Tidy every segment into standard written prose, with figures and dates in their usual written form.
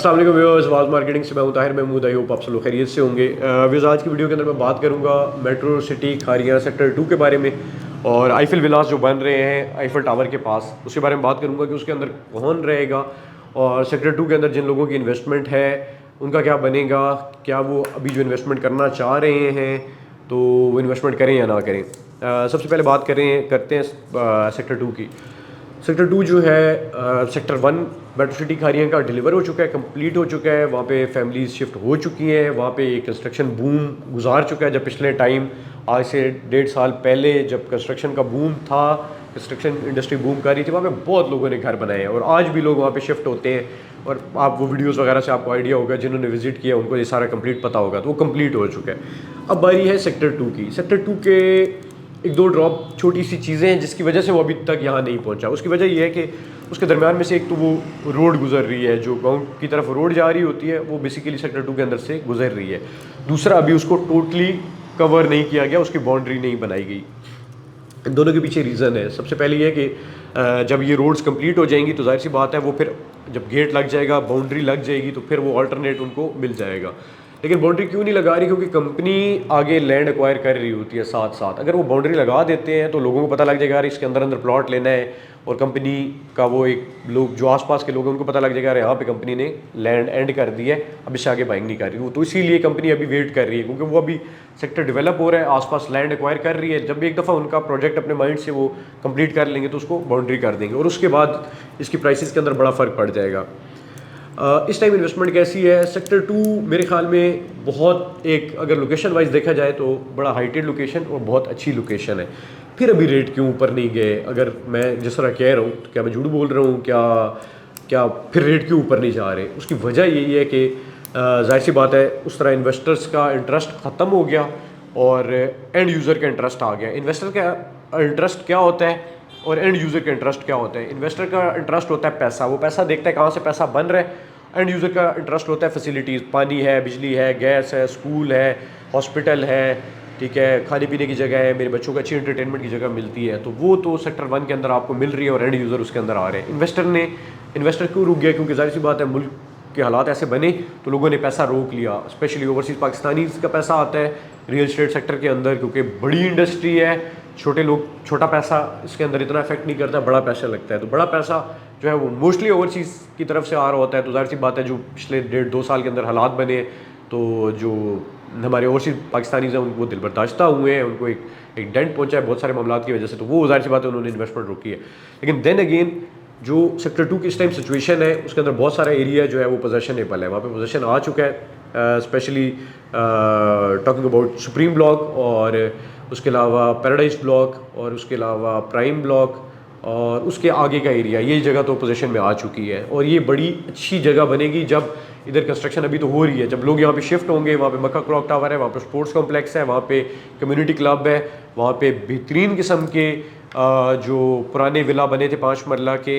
अस्सलाम वालेकुम viewers, was marketing से मैं हूं ताहिर महमूद। आई होप आप सब लोग खैरियत से होंगे। व्यूअर्स, आज की वीडियो के अंदर मैं बात करूंगा मेट्रो सिटी खारियां सेक्टर 2 के बारे में और आईफिल विलास जो बन रहे हैं आईफिल टावर के पास, उसके बारे में बात करूंगा कि उसके अंदर कौन रहेगा और सेक्टर 2 के अंदर जिन लोगों की इन्वेस्टमेंट है उनका क्या बनेगा, क्या वो अभी जो इन्वेस्टमेंट करना चाह रहे हैं तो वो इन्वेस्टमेंट करें या ना करें। सबसे पहले बात करते हैं सेक्टर 2 की। सेक्टर 2 जो है सेक्टर 1 मेट्रो सिटी खारियां का डिलीवर हो चुका है, कंप्लीट हो चुका है। वहाँ पे फैमिलीज शिफ्ट हो चुकी हैं, वहाँ पे कंस्ट्रक्शन बूम गुजार चुका है। जब पिछले टाइम आज से 1.5 साल पहले जब कंस्ट्रक्शन का बूम था, कंस्ट्रक्शन इंडस्ट्री बूम कर रही थी, वहाँ पे बहुत लोगों ने घर बनाए हैं और आज भी लोग वहाँ पे शिफ्ट होते हैं। और आप वो वीडियोज़ वगैरह से आपको आइडिया होगा, जिन्होंने विजिट किया उनको ये सारा कंप्लीट पता होगा, तो वो कंप्लीट हो चुका है। अब बारी है सेक्टर 2 की। सेक्टर 2 के एक दो ड्रॉप छोटी सी चीज़ें हैं जिसकी वजह से वो अभी तक यहाँ नहीं पहुँचा। उसकी वजह ये है कि उसके दरमियान में से एक तो वो रोड गुजर रही है, जो गाँव की तरफ रोड जा रही होती है वो बेसिकली सेक्टर 2 के अंदर से गुजर रही है। दूसरा, अभी उसको टोटली कवर नहीं किया गया, उसकी बाउंड्री नहीं बनाई गई। इन दोनों के पीछे रीज़न है। सबसे पहले ये कि जब ये रोड्स कंप्लीट हो जाएंगी तो जाहिर सी बात है वो फिर जब गेट लग जाएगा, बाउंड्री लग जाएगी, तो फिर वो अल्टरनेट उनको मिल जाएगा। लेकिन बाउंड्री क्यों नहीं लगा रही? क्योंकि कंपनी आगे लैंड एक्वायर कर रही होती है साथ साथ। अगर वो बाउंड्री लगा देते हैं तो लोगों को पता लग जाएगा यार इसके अंदर अंदर प्लॉट लेना है, और कंपनी का वो एक लोग जो आसपास के लोग हैं उनको पता लग जाएगा यार यहाँ पे कंपनी ने लैंड एंड कर दी है, अब इससे आगे बाइंग नहीं कर रही वो। तो इसीलिए कंपनी अभी वेट कर रही है, क्योंकि वो अभी सेक्टर डेवलप हो रहा है, आसपास लैंड एक्वायर कर रही है। जब भी एक दफ़ा उनका प्रोजेक्ट अपने माइंड से वो कंप्लीट कर लेंगे तो उसको बाउंड्री कर देंगे और उसके बाद इसकी प्राइसेस के अंदर बड़ा फ़र्क पड़ जाएगा। इस टाइम इन्वेस्टमेंट कैसी है? सेक्टर 2 मेरे ख्याल में बहुत एक अगर लोकेशन वाइज देखा जाए तो बड़ा हाइटेड लोकेशन और बहुत अच्छी लोकेशन है। फिर अभी रेट क्यों ऊपर नहीं गए? अगर मैं जिस तरह कह रहा हूँ तो क्या मैं झूठ बोल रहा हूँ? क्या फिर रेट क्यों ऊपर नहीं जा रहे? उसकी वजह यही है कि जाहिर सी बात है उस तरह इन्वेस्टर्स का इंटरेस्ट ख़त्म हो गया और एंड यूज़र का इंटरेस्ट आ गया। इन्वेस्टर का इंटरेस्ट क्या होता है और एंड यूज़र का इंटरेस्ट क्या होता है? इन्वेस्टर का इंटरेस्ट होता है पैसा, वो पैसा देखता है कहाँ से पैसा बन रहा है। एंड यूज़र का इंटरेस्ट होता है फैसिलिटीज़, पानी है, बिजली है, गैस है, स्कूल है, हॉस्पिटल है, ठीक है, खाने पीने की जगह है, मेरे बच्चों को अच्छी एंटरटेनमेंट की जगह मिलती है, तो वो तो सेक्टर 1 के अंदर आपको मिल रही है और एंड यूज़र उसके अंदर आ रहे हैं। इन्वेस्टर क्यों रुक गया? क्योंकि जाहिर सी बात है मुल्क के हालात ऐसे बने तो लोगों ने पैसा रोक लिया। स्पेशली ओवरसीज़ पाकिस्तानी का पैसा आता है रियल एस्टेट सेक्टर के अंदर, क्योंकि बड़ी इंडस्ट्री है। छोटा पैसा इसके अंदर इतना इफेक्ट नहीं करता, बड़ा पैसा लगता है। तो बड़ा पैसा जो है वो मोस्टली ओवरसीज़ की तरफ से आ रहा होता है। तो जाहिर सी बात है जो पिछले 1.5-2 साल के अंदर हालात बने तो जो हमारे ओवरसीज़ पाकिस्तानीज़ हैं उनको दिल बर्दाश्ता हुए हैं, उनको एक डेंट पहुंचा है बहुत सारे मामलों की वजह से, तो वो जाहिर सी बात है उन्होंने इन्वेस्टमेंट रोकी है। लेकिन देन अगेन जो सेक्टर 2 की इस टाइम सिचुएशन है उसके अंदर बहुत सारा एरिया जो है वो पोजेशनेबल है, वहाँ पे पोजेशन आ चुका है। Specially talking about supreme block और उसके अलावा पैराडाइज ब्लॉक और उसके अलावा प्राइम ब्लॉक और उसके आगे का एरिया, ये जगह तो पोजीशन में आ चुकी है और ये बड़ी अच्छी जगह बनेगी जब इधर कंस्ट्रक्शन अभी तो हो रही है। जब लोग यहाँ पे शिफ्ट होंगे, वहाँ पे मक्का क्लॉक टावर है, वहाँ पे स्पोर्ट्स कॉम्प्लेक्स है, वहाँ पे कम्युनिटी क्लब है, वहाँ पे बेहतरीन किस्म के जो पुराने विला बने थे 5 मरला के,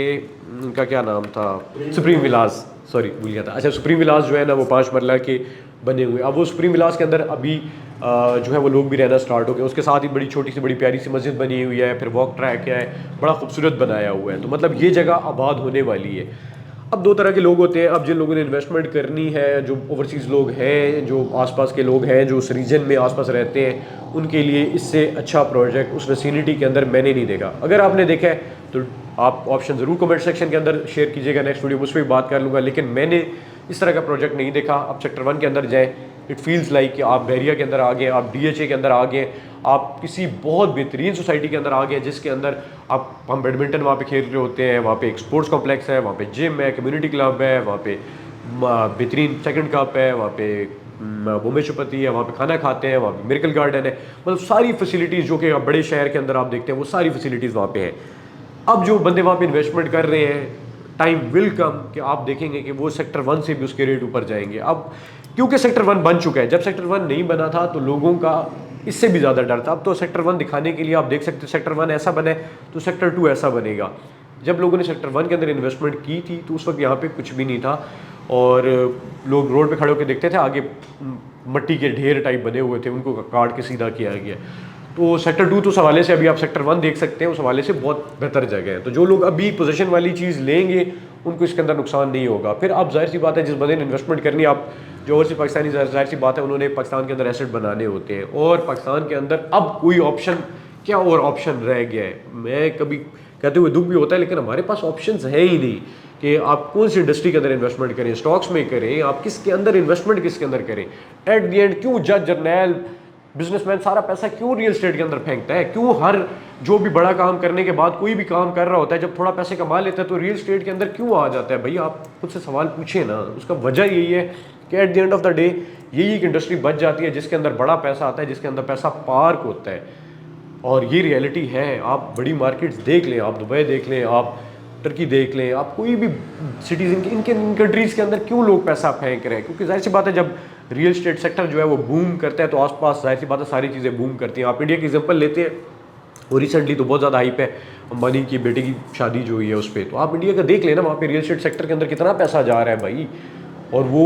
उनका क्या नाम था, सुप्रीम विलास, सॉरी भूल गया था। अच्छा, सुप्रीम विलास जो है ना वो 5 मरला के बने हुए। अब वो सुप्रीम विलास के अंदर अभी जो है वो लोग भी रहना स्टार्ट हो गए। उसके साथ ही बड़ी छोटी सी बड़ी प्यारी सी मस्जिद बनी हुई है, फिर वॉक ट्रैक है, बड़ा खूबसूरत बनाया हुआ है। तो मतलब ये जगह आबाद होने वाली है। अब 2 तरह के लोग होते हैं। अब जिन लोगों ने इन्वेस्टमेंट करनी है, जो ओवरसीज़ लोग हैं, जो आसपास के लोग हैं, जो उस रीजन में आसपास रहते हैं, उनके लिए इससे अच्छा प्रोजेक्ट उस विसिनिटी के अंदर मैंने नहीं देखा। अगर आपने देखा है तो आप ऑप्शन ज़रूर कमेंट सेक्शन के अंदर शेयर कीजिएगा, नेक्स्ट वीडियो में उस पर भी बात कर लूँगा। लेकिन मैंने इस तरह का प्रोजेक्ट नहीं देखा। आप सेक्टर 1 के अंदर जाएँ, इट फील्स लाइक कि आप बहरिया के अंदर आ गए, आप DHA के अंदर आ गए, आप किसी बहुत बेहतरीन सोसाइटी के अंदर आ गए जिसके अंदर हम बैडमिंटन वहाँ पे खेल रहे होते हैं, वहाँ पे एक स्पोर्ट्स कॉम्प्लेक्स है, वहाँ पे जिम है, कम्युनिटी क्लब है, वहाँ पे बेहतरीन सेकंड कप है, वहाँ पे बॉम्बे चौपत्ती है, वहाँ पे खाना खाते हैं, वहाँ पे मिरेकल गार्डन है। मतलब सारी फैसिलिटीज़ जो कि बड़े शहर के अंदर आप देखते हैं वो सारी फैसिलिटीज़ वहाँ पे हैं। अब जो बंदे वहाँ पे इन्वेस्टमेंट कर रहे हैं, टाइम विल कम कि आप देखेंगे कि वो सेक्टर 1 से भी उसके रेट ऊपर जाएंगे। अब क्योंकि सेक्टर 1 बन चुका है, जब सेक्टर 1 नहीं बना था तो लोगों का इससे भी ज़्यादा डर था। अब तो सेक्टर 1 दिखाने के लिए आप देख सकते हो सेक्टर 1 ऐसा बना है तो सेक्टर 2 ऐसा बनेगा। जब लोगों ने सेक्टर 1 के अंदर इन्वेस्टमेंट की थी तो उस वक्त यहाँ पे कुछ भी नहीं था और लोग रोड पे खड़े होकर देखते थे, आगे मट्टी के ढेर टाइप बने हुए थे, उनको काट के सीधा किया गया। तो सेक्टर 2 तो उस हवाले से अभी आप सेक्टर 1 देख सकते हैं, उस हवाले से बहुत बेहतर जगह है। तो जो लोग अभी पोजीशन वाली चीज़ लेंगे उनको इसके अंदर नुकसान नहीं होगा। फिर अब जाहिर सी बात है जिस बंदे ने इन्वेस्टमेंट करनी है, आप जो ओवरसीज पाकिस्तानी, जाहिर सी बात है उन्होंने पाकिस्तान के अंदर एसेट बनाने होते हैं, और पाकिस्तान के अंदर अब कोई ऑप्शन क्या और ऑप्शन रह गया है। मैं कभी कहते हुए दुख भी होता है, लेकिन हमारे पास ऑप्शंस है ही नहीं कि आप कौन सी इंडस्ट्री के अंदर इन्वेस्टमेंट करें, स्टॉक्स में करें, आप किसके अंदर इन्वेस्टमेंट किसके अंदर करें। एट द एंड क्यों जज, जर्नैल, बिजनेसमैन सारा पैसा क्यों रियल स्टेट के अंदर फेंकता है? क्यों हर जो भी बड़ा काम करने के बाद कोई भी काम कर रहा होता है, जब थोड़ा पैसे कमा लेता है तो रियल स्टेट के अंदर क्यों आ जाता है? भाई आप खुद से सवाल पूछे ना। उसका वजह यही है कि at the end of the day यही एक इंडस्ट्री बच जाती है जिसके अंदर बड़ा पैसा आता है, जिसके अंदर पैसा पार्क होता है, और ये रियलिटी है। आप बड़ी मार्केट्स देख लें, आप दुबई देख लें, आप टर्की देख लें, आप कोई भी सिटीज़ इनके इन कंट्रीज़ के अंदर क्यों लोग पैसा फेंक रहे हैं? क्योंकि जाहिर सी बात है जब रियल एस्टेट सेक्टर जो है वो बूम करता है तो आसपास जाहिर सी बात है सारी चीज़ें बूम करती हैं। आप इंडिया की एग्जांपल लेते हैं, और रिसेंटली तो बहुत ज़्यादा हाइप है अंबानी की बेटे की शादी जो हुई है उस पर, तो आप इंडिया का देख लेना, वहाँ पे रियल एस्टेट सेक्टर के अंदर कितना पैसा जा रहा है भाई। और वो,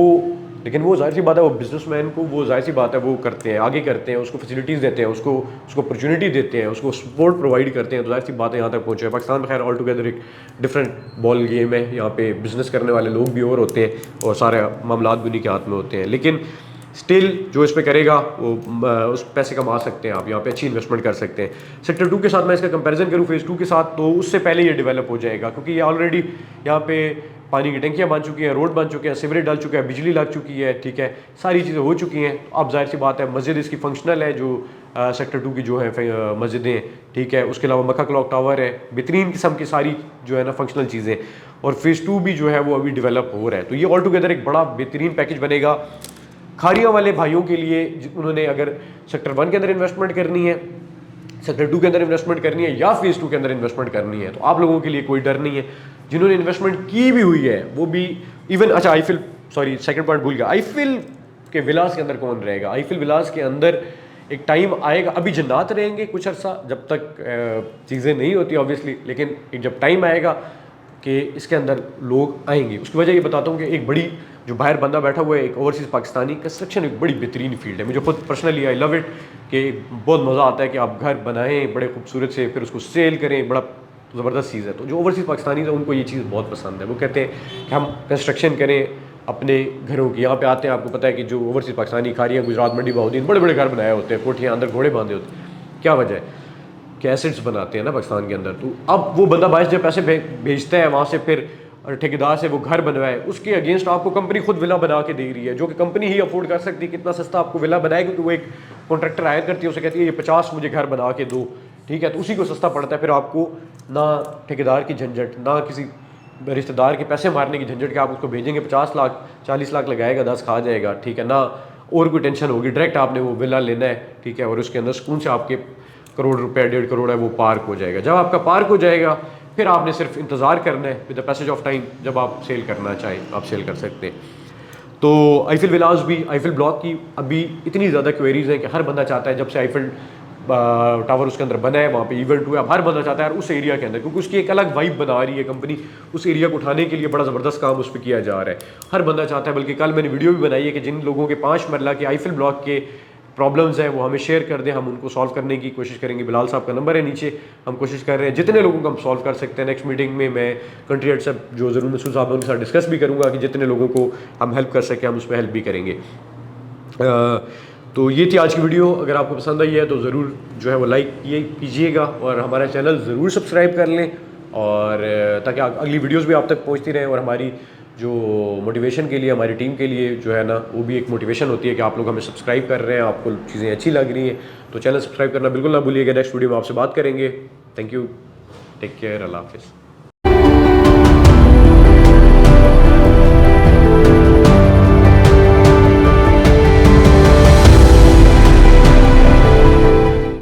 लेकिन वो जाहिर सी बात है वो बिजनेसमैन को, वो जाहिर सी बात है वो करते हैं, आगे करते हैं, उसको फैसिलिटीज़ देते हैं, उसको अपॉर्चुनिटी देते हैं, उसको सपोर्ट प्रोवाइड करते हैं, तो जाहिर सी बात है यहाँ तक पहुँचे। पाकिस्तान में खैर ऑल टुगेदर एक डिफरेंट बॉल गेम है, यहाँ पे बिजनेस करने वाले लोग भी और होते हैं और सारे मामलात भी उन्हीं के हाथ में होते हैं, लेकिन स्टिल जो इस पे करेगा वो उस पैसे कमा सकते हैं, आप यहाँ पे अच्छी इन्वेस्टमेंट कर सकते हैं। सेक्टर 2 के साथ मैं इसका कंपैरिजन करूँ फेज़ 2 के साथ, तो उससे पहले ये डेवलप हो जाएगा, क्योंकि ये ऑलरेडी यहाँ पे पानी की टंकियाँ बन चुकी हैं, रोड बन चुके हैं, सीवरेज डल चुका है, बिजली लग चुकी है, ठीक है, सारी चीज़ें हो चुकी हैं। अब जाहिर सी बात है मस्जिद इसकी फंक्शनल है, जो सेक्टर 2 की जो है मस्जिदें, ठीक है, उसके अलावा मक्का क्लॉक टावर है, बेहतरीन किस्म की सारी जो है ना फंक्शनल चीज़ें, और फेज़ 2 भी जो है वो अभी डेवलप हो रहा है। तो ये ऑल टुगेदर एक बड़ा बेहतरीन पैकेज बनेगा खारियाँ वाले भाइयों के लिए, उन्होंने अगर सेक्टर 1 के अंदर इन्वेस्टमेंट करनी है, सेक्टर 2 के अंदर इन्वेस्टमेंट करनी है, या फेज़ 2 के अंदर इन्वेस्टमेंट करनी है, तो आप लोगों के लिए कोई डर नहीं है। जिन्होंने इन्वेस्टमेंट की भी हुई है वो भी इवन, अच्छा आईफिल, सॉरी सेकंड पॉइंट भूल गया, आईफिल के विलास के अंदर कौन रहेगा? आईफिल विलास के अंदर एक टाइम आएगा, अभी जन्नात रहेंगे कुछ अर्सा जब तक चीज़ें नहीं होती ऑब्वियसली, लेकिन एक जब टाइम आएगा कि इसके अंदर लोग आएंगे। उसकी वजह ये बताता हूँ कि एक बड़ी जो बाहर बंदा बैठा हुआ है, एक ओवरसीज़ पाकिस्तानी, कंस्ट्रक्शन एक बड़ी बेहतरीन फील्ड है, मुझे खुद पर्सनली आई लव इट, कि बहुत मज़ा आता है कि आप घर बनाएं बड़े खूबसूरत से, फिर उसको सेल करें, बड़ा ज़बरदस्त चीज़ है। तो जो ओवरसीज़ पाकिस्तानी है उनको ये चीज़ बहुत पसंद है, वो कहते हैं कि हम कंस्ट्रक्शन करें अपने घरों की। यहाँ पे आते हैं, आपको पता है कि जो ओवरसीज़ पाकिस्तानी खारियाँ, गुजरात, मंडी, बहाउद्दीन, बड़े बड़े घर बनाए होते हैं, कोठियाँ, अंदर घोड़े बांधे होते हैं। क्या वजह है कि एसेट्स बनाते हैं ना पाकिस्तान के अंदर। तो अब वो बंदा बाहर जब पैसे भेजता है वहाँ से, फिर ठेकेदार से वो घर बनवाए, उसके अगेंस्ट आपको कंपनी खुद विला बना के दे रही है, जो कि कंपनी ही अफोर्ड कर सकती है। कितना सस्ता आपको विला बनाएगी, क्योंकि वो एक कॉन्ट्रैक्टर हायर करती है, उसे कहती है ये 50 मुझे घर बना के दो, ठीक है, तो उसी को सस्ता पड़ता है। फिर आपको ना ठेकेदार की झंझट, ना किसी रिश्तेदार के पैसे मारने की झंझट, कि आप उसको भेजेंगे 50 लाख 40 लाख लगाएगा, 10 खा जाएगा, ठीक है ना, और कोई टेंशन होगी। डायरेक्ट आपने वो विला लेना है, ठीक है, और उसके अंदर सुकून से आपके करोड़ रुपए, 1.5 करोड़ है वो पार्क हो जाएगा। जब आपका पार्क हो जाएगा, फिर आपने सिर्फ इंतज़ार करना है, with the passage of time, जब आप सेल करना चाहें आप सेल कर सकते हैं। तो आईफिल विलास भी, आईफिल ब्लॉक की अभी इतनी ज़्यादा क्वेरीज हैं कि हर बंदा चाहता है, जब से आईफिल टावर उसके अंदर बना है, वहाँ पे इवेंट हुआ है, हर बंदा चाहता है यार उस एरिया के अंदर, क्योंकि उसकी एक अलग वाइब बना रही है कंपनी, उस एरिया को उठाने के लिए बड़ा ज़बरदस्त काम उस पर किया जा रहा है, हर बंदा चाहता है। बल्कि कल मैंने वीडियो भी बनाई है कि जिन लोगों के 5 मरला के आईफिल ब्लॉक के प्रॉब्लम्स हैं वो हमें शेयर कर दें, हम उनको सॉल्व करने की कोशिश करेंगे। बिलाल साहब का नंबर है नीचे, हम कोशिश कर रहे हैं जितने लोगों को हम सॉल्व कर सकते हैं। नेक्स्ट मीटिंग में मैं कंट्री हेड साहब जो ज़रूर मसूद साहब उनके साथ डिस्कस भी करूँगा कि जितने लोगों को हम हेल्प कर सकें हम उस पर हेल्प भी करेंगे। तो ये थी आज की वीडियो। अगर आपको पसंद आई है तो ज़रूर जो है वो लाइक कीजिएगा और हमारा चैनल ज़रूर सब्सक्राइब कर लें, और ताकि अगली वीडियोस भी आप तक पहुंचती रहें। और हमारी जो मोटिवेशन के लिए, हमारी टीम के लिए जो है ना, वो भी एक मोटिवेशन होती है कि आप लोग हमें सब्सक्राइब कर रहे हैं, आपको चीज़ें अच्छी लग रही हैं, तो चैनल सब्सक्राइब करना बिल्कुल ना भूलिएगा। नेक्स्ट वीडियो में आपसे बात करेंगे। थैंक यू, टेक केयर, अल्लाह हाफिज़।